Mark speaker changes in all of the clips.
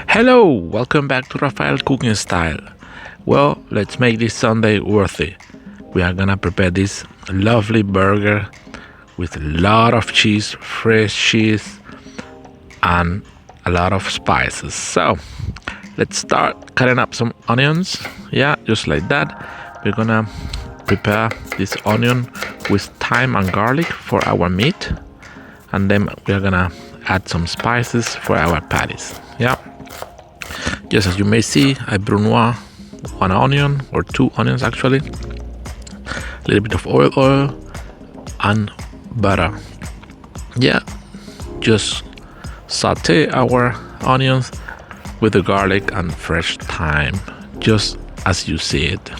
Speaker 1: Hello, welcome back to Rafael Cooking Style. Well, let's make this Sunday worthy. We are gonna prepare this lovely burger with a lot of cheese, fresh cheese, and a lot of spices. So, let's start cutting up some onions. Yeah, just like that. We're gonna prepare this onion with thyme and garlic for our meat, and then we're gonna add some spices for our patties. Yeah. Just as you may see, I brunoise one onion or two onions actually, a little bit of oil and butter. Yeah, just saute our onions with the garlic and fresh thyme, just as you see it.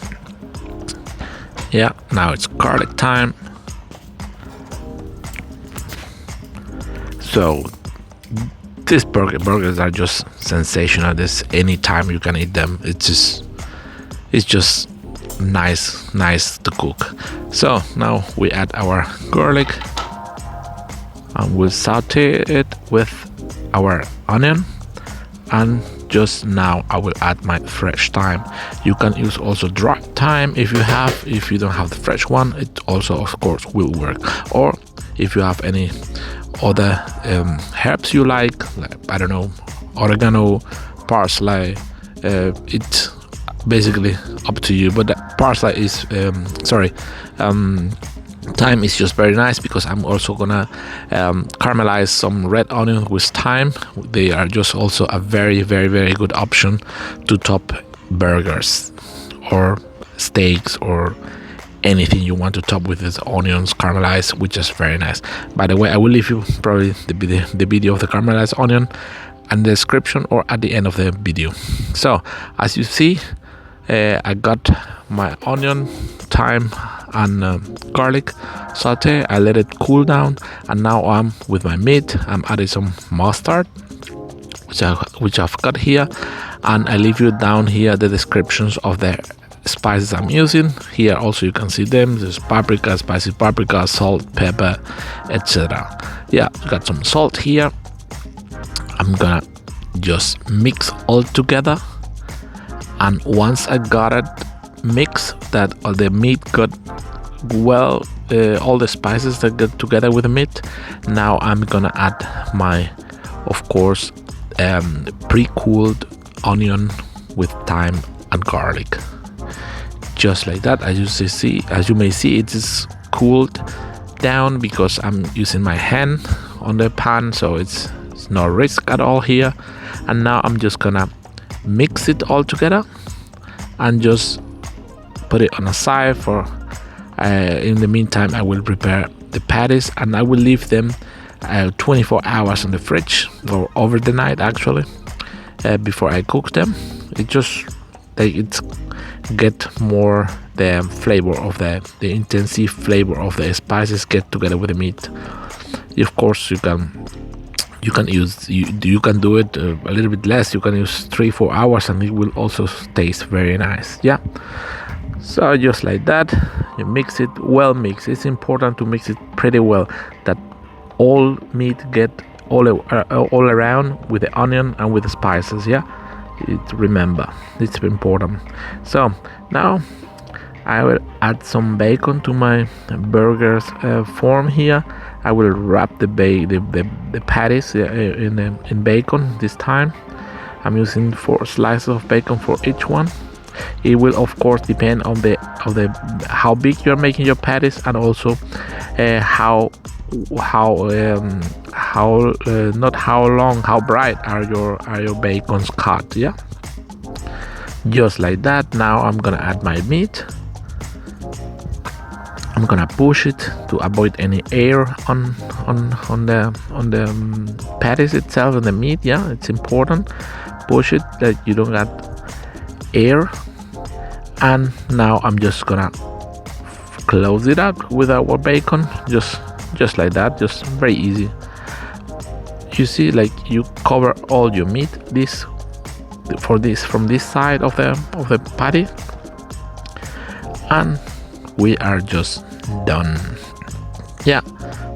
Speaker 1: Yeah, now it's garlic time. So these burgers are just sensational. There's any time you can eat them. It's just nice to cook. So now we add our garlic and we'll saute it with our onion, and just now I will add my fresh thyme. You can use also dry thyme if you don't have the fresh one. It also of course will work. Or if you have any other herbs you like I don't know, oregano, parsley, it's basically up to you, but the parsley is thyme is just very nice because I'm also gonna caramelize some red onion with thyme. They are just also a very good option to top burgers or steaks or anything you want to top with these onions caramelized, which is very nice. By the way, I will leave you probably the video of the caramelized onion in the description or at the end of the video. So as you see, I got my onion, thyme and garlic saute. I let it cool down, and now I'm with my meat. I'm adding some mustard, which I've got here, and I leave you down here the descriptions of the spices I'm using. Here also you can see them. There's paprika, spicy paprika, salt, pepper, etc. Yeah, got some salt here. I'm gonna just mix all together, and once I got it mixed, that all the meat got well, all the spices that get together with the meat, now I'm gonna add my, of course, pre-cooled onion with thyme and garlic. Just like that. As you may see, it is cooled down because I'm using my hand on the pan, so it's no risk at all here. And now I'm just gonna mix it all together and just put it on a side for in the meantime I will prepare the patties, and I will leave them 24 hours in the fridge or over the night actually, before I cook them. It's get more the flavor of the intensive flavor of the spices get together with the meat. Of course you can do it a little bit less. You can use 3-4 hours and it will also taste very nice. Yeah, so just like that you mix it well. It's important to mix it pretty well, that all meat get all around with the onion and with the spices. Yeah, remember, it's important. So now I will add some bacon to my burger's form here. I will wrap the patties in bacon this time. I'm using 4 slices of bacon for each one. It will of course depend on the how big you're making your patties, and also how bright are your bacons cut. Yeah, just like that. Now I'm gonna add my meat. I'm gonna push it to avoid any air on the patties itself and the meat. Yeah, it's important. Push it that you don't get air. And now I'm just gonna close it up with our bacon, just like that. Just very easy. You see, like you cover all your meat from this side of the patty, and we are just done. Yeah,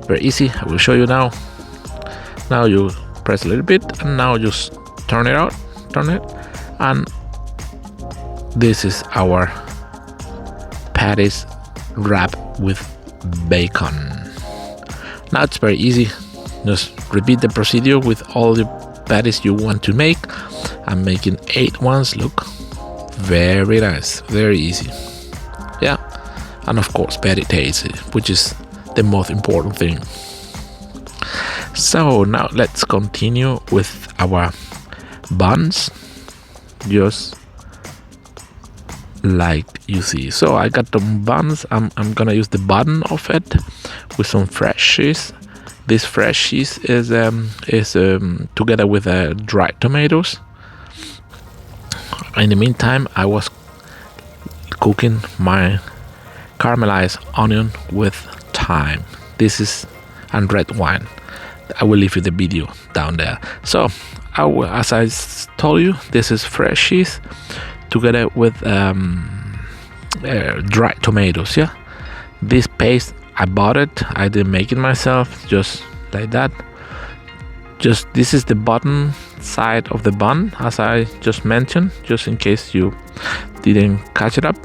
Speaker 1: very easy. I will show you now. Now you press a little bit and now just turn it out. turn it, and this is our patties wrapped with bacon. Now it's very easy. Just repeat the procedure with all the patties you want to make. I'm making 8 ones. Look, very nice, very easy. Yeah, and of course very tasty, which is the most important thing. So now let's continue with our buns, just like you see. So I got the buns. I'm gonna use the bottom of it with some fresh cheese. This fresh cheese is together with dried tomatoes. In the meantime, I was cooking my caramelized onion with thyme. This is and red wine. I will leave you the video down there. So as I told you, this is fresh cheese together with dried tomatoes. Yeah, this paste, I bought it. I didn't make it myself, just like that. Just this is the bottom side of the bun, as I just mentioned, just in case you didn't catch it up.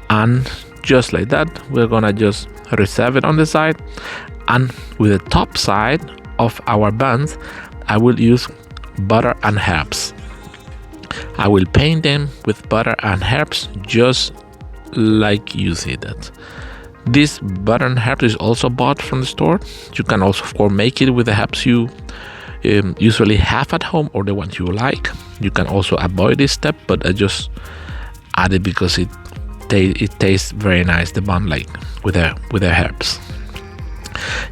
Speaker 1: And just like that, we're gonna just reserve it on the side. And with the top side of our buns, I will use butter and herbs. I will paint them with butter and herbs, just like you see that. This butter and herbs is also bought from the store. You can also, of course, make it with the herbs you usually have at home or the ones you like. You can also avoid this step, but I just add it because it tastes very nice, the bun, like with the herbs.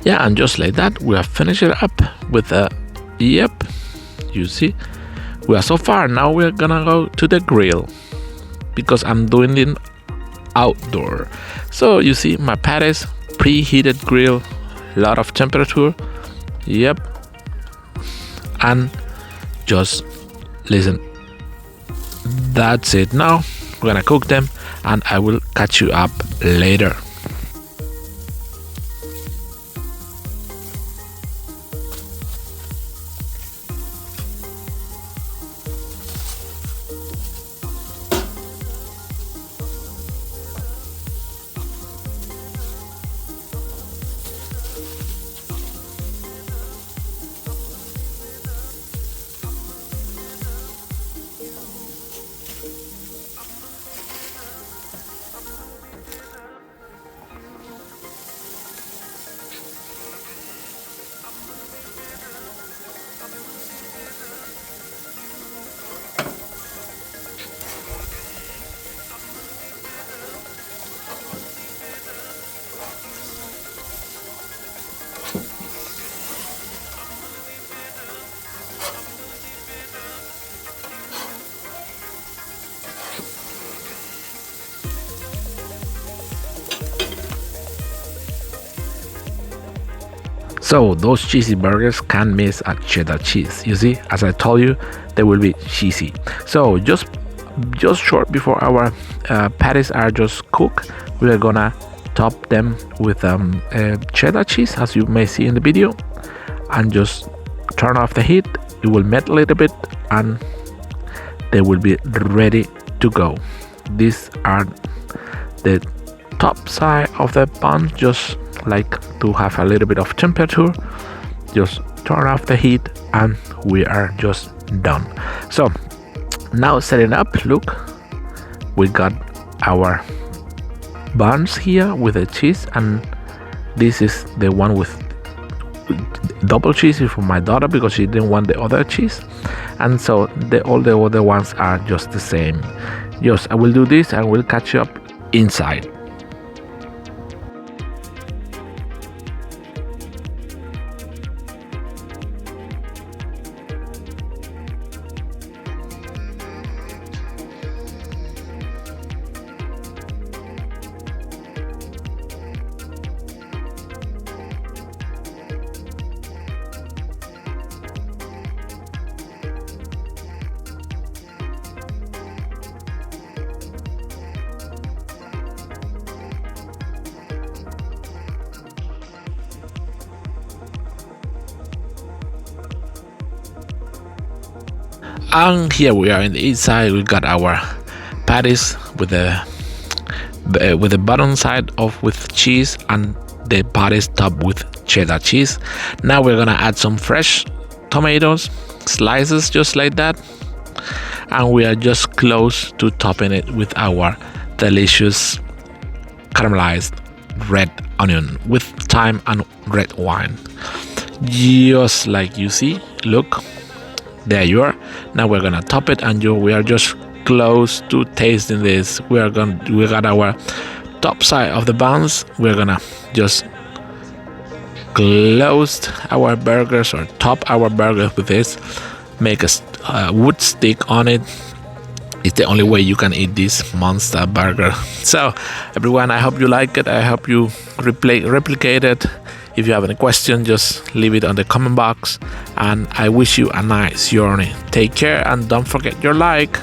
Speaker 1: Yeah, and just like that, we have finished it up with a yep. You see, we are so far. Now we're gonna go to the grill because I'm doing it outdoor. So you see my patties, preheated grill, lot of temperature. Yep. And just listen, that's it. Now we're gonna cook them and I will catch you up later. So those cheesy burgers can miss a cheddar cheese. You see, as I told you, they will be cheesy. So just short before our patties are just cooked, we are gonna top them with cheddar cheese, as you may see in the video, and just turn off the heat. It will melt a little bit and they will be ready to go. These are the top side of the bun, just like to have a little bit of temperature. Just turn off the heat and we are just done. So now setting up, look, we got our buns here with the cheese, and this is the one with double cheese for my daughter because she didn't want the other cheese, and so all the other ones are just the same. Just I will do this and we'll catch you up inside. And here we are in the inside. We got our patties with the bottom side off with cheese and the patties topped with cheddar cheese. Now we're gonna add some fresh tomatoes, slices just like that, and we are just close to topping it with our delicious caramelized red onion with thyme and red wine, just like you see. Look, there you are. Now we're gonna top it, and we are just close to tasting this. We got our top side of the buns. We're gonna just close our burgers or top our burgers with this. Make a wood stick on it. It's the only way you can eat this monster burger. So everyone, I hope you like it. I hope you replicate it. If you have any question, just leave it on the comment box, and I wish you a nice journey. Take care, and don't forget your like.